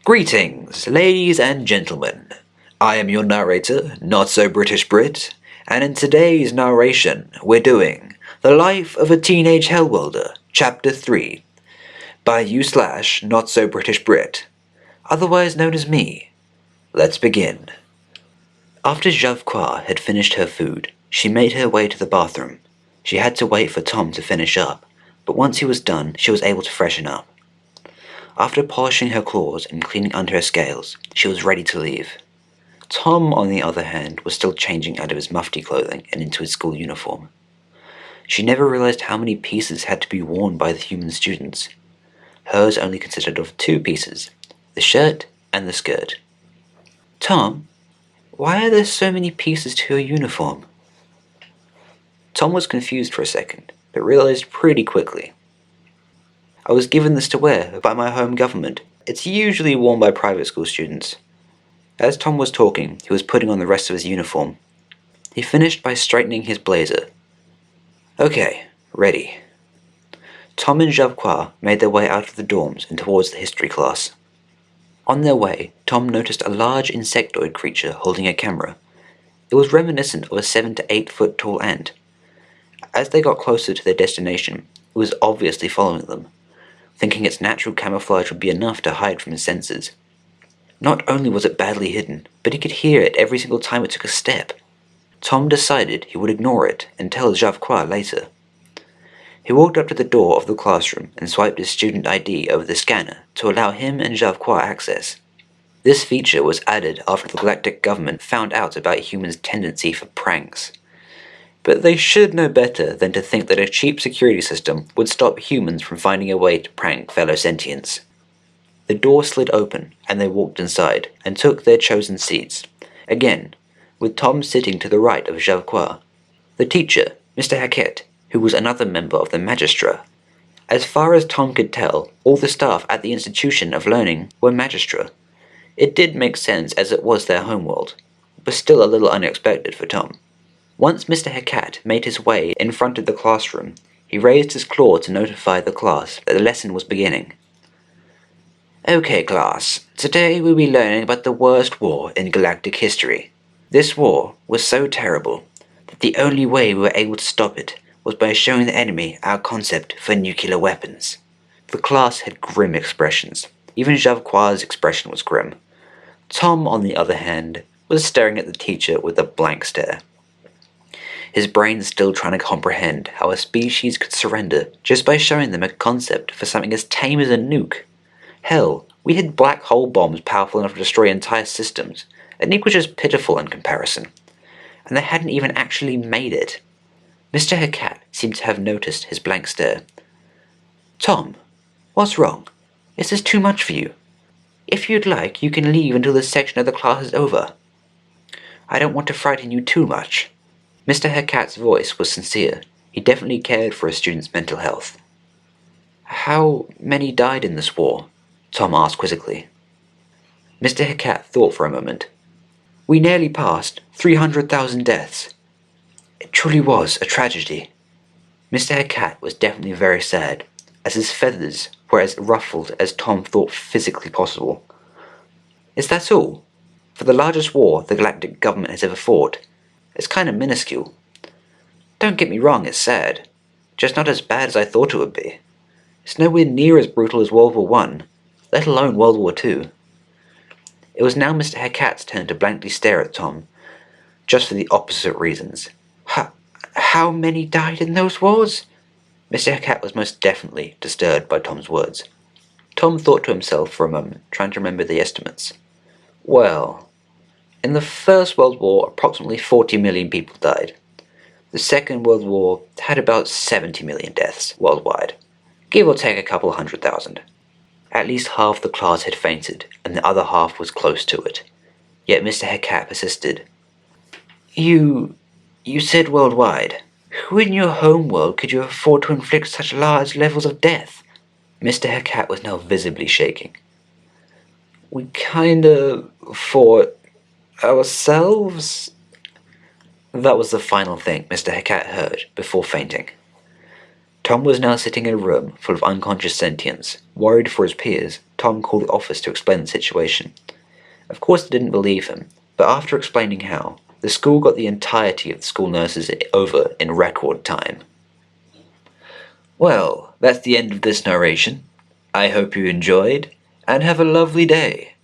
Greetings, ladies and gentlemen. I am your narrator, Not-So-British-Brit, and in today's narration, we're doing The Life of a Teenage Hellworlder, Chapter 3, by u/Not-So-British-Brit, otherwise known as me. Let's begin. After Javqua had finished her food, she made her way to the bathroom. She had to wait for Tom to finish up, but once he was done, she was able to freshen up. After polishing her claws and cleaning under her scales, she was ready to leave. Tom, on the other hand, was still changing out of his mufti clothing and into his school uniform. She never realized how many pieces had to be worn by the human students. Hers only consisted of 2 pieces, the shirt and the skirt. "Tom, why are there so many pieces to your uniform?" Tom was confused for a second, but realized pretty quickly. "I was given this to wear by my home government. It's usually worn by private school students." As Tom was talking, he was putting on the rest of his uniform. He finished by straightening his blazer. "Okay, ready." Tom and Javqua made their way out of the dorms and towards the history class. On their way, Tom noticed a large insectoid creature holding a camera. It was reminiscent of a 7 to 8 foot tall ant. As they got closer to their destination, it was obviously following them, thinking its natural camouflage would be enough to hide from his senses. Not only was it badly hidden, but he could hear it every single time it took a step. Tom decided he would ignore it and tell Javqua later. He walked up to the door of the classroom and swiped his student ID over the scanner to allow him and Javqua access. This feature was added after the galactic government found out about humans' tendency for pranks. But they should know better than to think that a cheap security system would stop humans from finding a way to prank fellow sentients. The door slid open, and they walked inside, and took their chosen seats, again, with Tom sitting to the right of Javqua. The teacher, Mr. Hackett, who was another member of the Magistra. As far as Tom could tell, all the staff at the Institution of Learning were Magistra. It did make sense as it was their homeworld, but still a little unexpected for Tom. Once Mr. Hackett made his way in front of the classroom, he raised his claw to notify the class that the lesson was beginning. "Okay, class, today we'll be learning about the worst war in galactic history. This war was so terrible that the only way we were able to stop it was by showing the enemy our concept for nuclear weapons." The class had grim expressions. Even Javqua's expression was grim. Tom, on the other hand, was staring at the teacher with a blank stare. His brain still trying to comprehend how a species could surrender just by showing them a concept for something as tame as a nuke. Hell, we had black hole bombs powerful enough to destroy entire systems. A nuke was just pitiful in comparison. And they hadn't even actually made it. Mr. Hackett seemed to have noticed his blank stare. "Tom, what's wrong? Is this too much for you? If you'd like, you can leave until this section of the class is over. I don't want to frighten you too much." Mr. Hackett's voice was sincere. He definitely cared for a student's mental health. "How many died in this war?" Tom asked quizzically. Mr. Hackett thought for a moment. "We nearly passed 300,000 deaths. It truly was a tragedy." Mr. Hackett was definitely very sad, as his feathers were as ruffled as Tom thought physically possible. "Is that all? For the largest war the galactic government has ever fought, it's kind of minuscule. Don't get me wrong, it's sad. Just not as bad as I thought it would be. It's nowhere near as brutal as World War I, let alone World War II. It was now Mr. Hackett's turn to blankly stare at Tom, just for the opposite reasons. How many died in those wars?" Mr. Hackett was most definitely disturbed by Tom's words. Tom thought to himself for a moment, trying to remember the estimates. Well, in the First World War, approximately 40 million people died. The Second World War had about 70 million deaths worldwide, give or take a couple 100,000. At least half the class had fainted, and the other half was close to it. Yet Mr. Hackett persisted. You said worldwide. Who in your home world could you afford to inflict such large levels of death?" Mr. Hackett was now visibly shaking. "We kinda fought ourselves." That was the final thing Mr. Hackett heard before fainting. Tom was now sitting in a room full of unconscious sentients. Worried for his peers, Tom called the office to explain the situation. Of course they didn't believe him, but after explaining how, the school got the entirety of the school nurses over in record time. Well, that's the end of this narration. I hope you enjoyed, and have a lovely day.